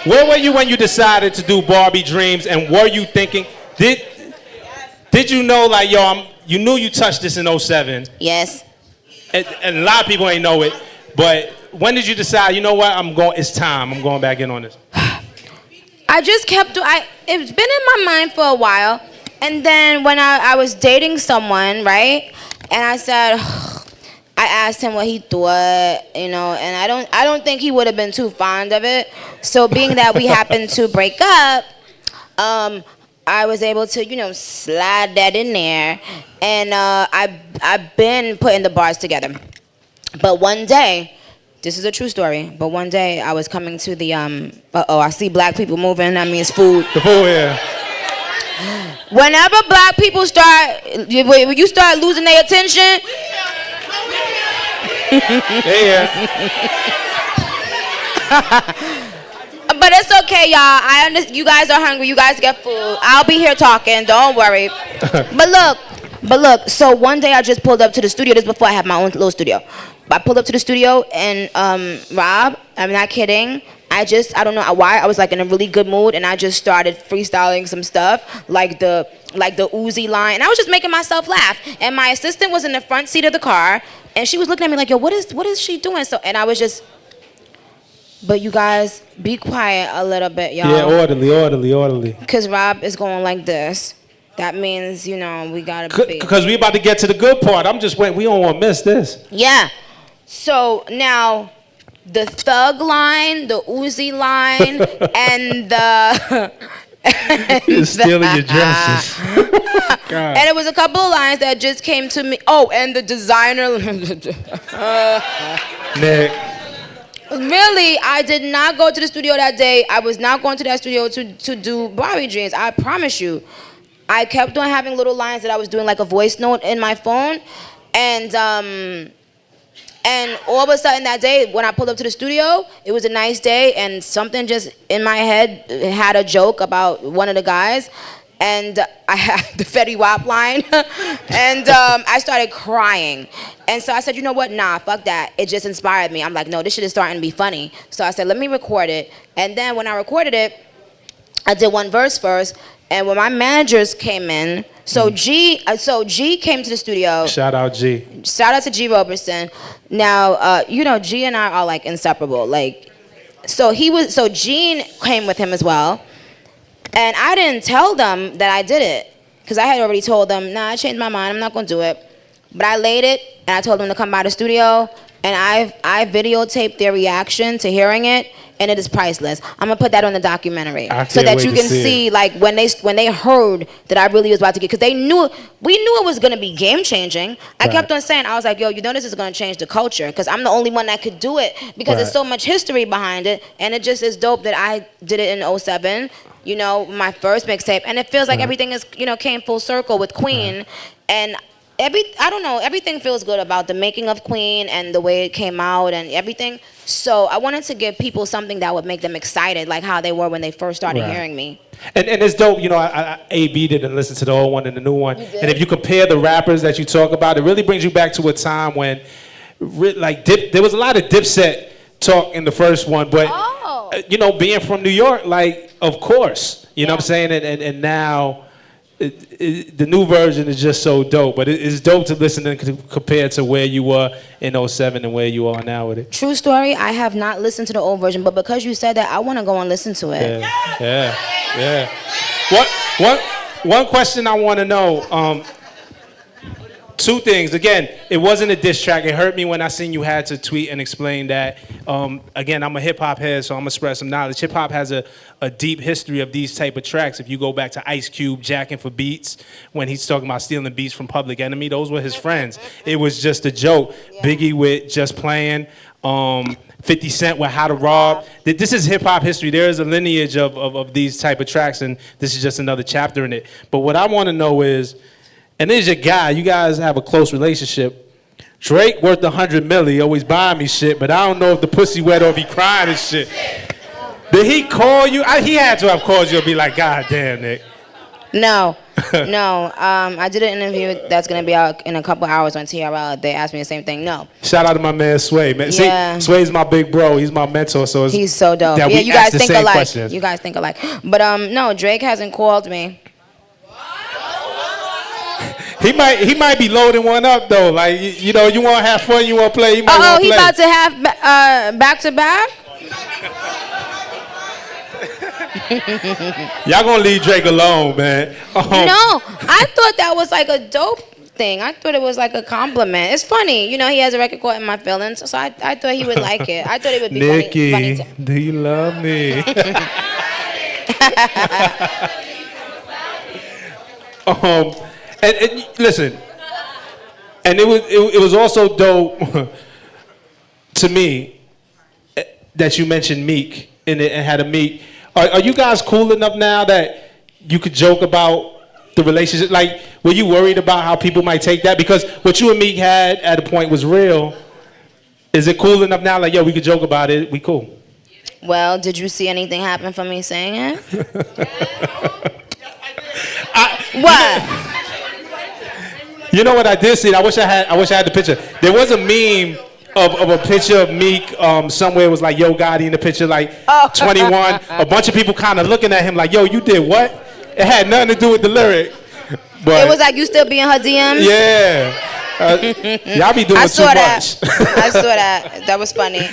Where were you when you decided to do Barbie Dreams, and were you thinking, did you know, like, yo, you knew you touched this in '07? Yes. And a lot of people ain't know it, but when did you decide, you know what, it's time, I'm going back in on this? I just kept, it's been in my mind for a while, and then when I was dating someone, right, and I said, I asked him what he thought, you know, and I don't think he would have been too fond of it. So being that we happened to break up, I was able to, you know, slide that in there, and I've been putting the bars together. But one day, this is a true story, but one day I was coming to the, I see black people moving, that means food. The food, yeah. Whenever black people when you start losing their attention, yeah. But it's okay, y'all. You guys are hungry. You guys get food. I'll be here talking. Don't worry. But look. So one day I just pulled up to the studio. This is before I had my own little studio. I pulled up to the studio and Rob, I'm not kidding. I don't know why, I was like in a really good mood, and I just started freestyling some stuff, like the Uzi line, and I was just making myself laugh. And my assistant was in the front seat of the car, and she was looking at me like, yo, what is she doing? So, and I was just, but you guys, be quiet a little bit, y'all. Yeah, orderly. Because Rob is going like this. That means, you know, we gotta be. Because we about to get to the good part. I'm just waiting. We don't want to miss this. Yeah. So now, the thug line, the Uzi line, and the... You're stealing your dresses. And it was a couple of lines that just came to me. Oh, and the designer... Nick. Really, I did not go to the studio that day. I was not going to that studio to do Barbie Dreams. I promise you. I kept on having little lines that I was doing like a voice note in my phone. And all of a sudden that day, when I pulled up to the studio, it was a nice day, and something just in my head had a joke about one of the guys, and I had the Fetty Wap line, and I started crying. And so I said, you know what, nah, fuck that. It just inspired me. I'm like, no, this shit is starting to be funny. So I said, let me record it. And then when I recorded it, I did one verse first, and when my managers came in, so G came to the studio. Shout out G. Shout out to G Roberson. Now, you know, G and I are like inseparable. Like, so Gene came with him as well, and I didn't tell them that I did it because I had already told them, nah, I changed my mind. I'm not gonna do it. But I laid it, and I told them to come by the studio, and I videotaped their reaction to hearing it. And it is priceless. I'm gonna put that on the documentary so that you can see like when they heard that I really was about to get, because we knew it was gonna be game changing. I kept on saying, I was like, yo, you know this is gonna change the culture, because I'm the only one that could do it, because there's so much history behind it, and it just is dope that I did it in '07. You know, my first mixtape, and it feels like everything is, you know, came full circle with Queen, and I don't know, everything feels good about the making of Queen and the way it came out and everything. So I wanted to give people something that would make them excited, like how they were when they first started hearing me. And it's dope, you know, I A-B'd it and listened to the old one and the new one. And if you compare the rappers that you talk about, it really brings you back to a time when, like, there was a lot of Dipset talk in the first one, but, you know, being from New York, like, of course, you know what I'm saying? And now... the new version is just so dope, but it's dope to listen and compare to where you were in '07 and where you are now with it. True story, I have not listened to the old version, but because you said that, I want to go and listen to it. Yeah. One question I want to know, two things. Again, it wasn't a diss track. It hurt me when I seen you had to tweet and explain that. Again, I'm a hip-hop head, so I'm going to spread some knowledge. Hip-hop has a deep history of these type of tracks. If you go back to Ice Cube jacking for beats, when he's talking about stealing beats from Public Enemy, those were his friends. It was just a joke. Biggie with Just Playing, 50 Cent with How to Rob. This is hip-hop history. There is a lineage of these type of tracks, and this is just another chapter in it. But what I want to know is, and this is your guy, you guys have a close relationship. Drake worth 100 million, he always buying me shit, but I don't know if the pussy wet or if he crying and shit. Did he call you? He had to have called you and be like, God damn, Nick. No. No, I did an interview that's gonna be out in a couple hours on TRL. They asked me the same thing. No. Shout out to my man Sway. Man. Yeah. See, Sway's my big bro. He's my mentor. So He's so dope. that Yeah, we you ask guys the think same alike. questions. You guys think alike. But no, Drake hasn't called me. He might be loading one up though. Like you know, you want to have fun, you want to play. He might want to He play. about to have back to back? Y'all gonna leave Drake alone, man. No, I thought that was like a dope thing. I thought it was like a compliment. It's funny, you know. He has a record called "In My Feelings," so I thought he would like it. I thought it would be Nicki, funny. do you love me? And listen, and it was also dope to me that you mentioned Meek and had a Meek. Are you guys cool enough now that you could joke about the relationship? Like, were you worried about how people might take that? Because what you and Meek had at a point was real. Is it cool enough now? Like, yo, we could joke about it. We cool. Well, did you see anything happen from me saying it? What? You know what I did see? I wish I had the picture. There was a meme of a picture of Meek somewhere. It was like Yo Gotti in the picture, like 21. A bunch of people kind of looking at him like, yo, you did what? It had nothing to do with the lyric. But It was like you still be in her DMs? yeah. Y'all be doing too much. I saw that. That was funny.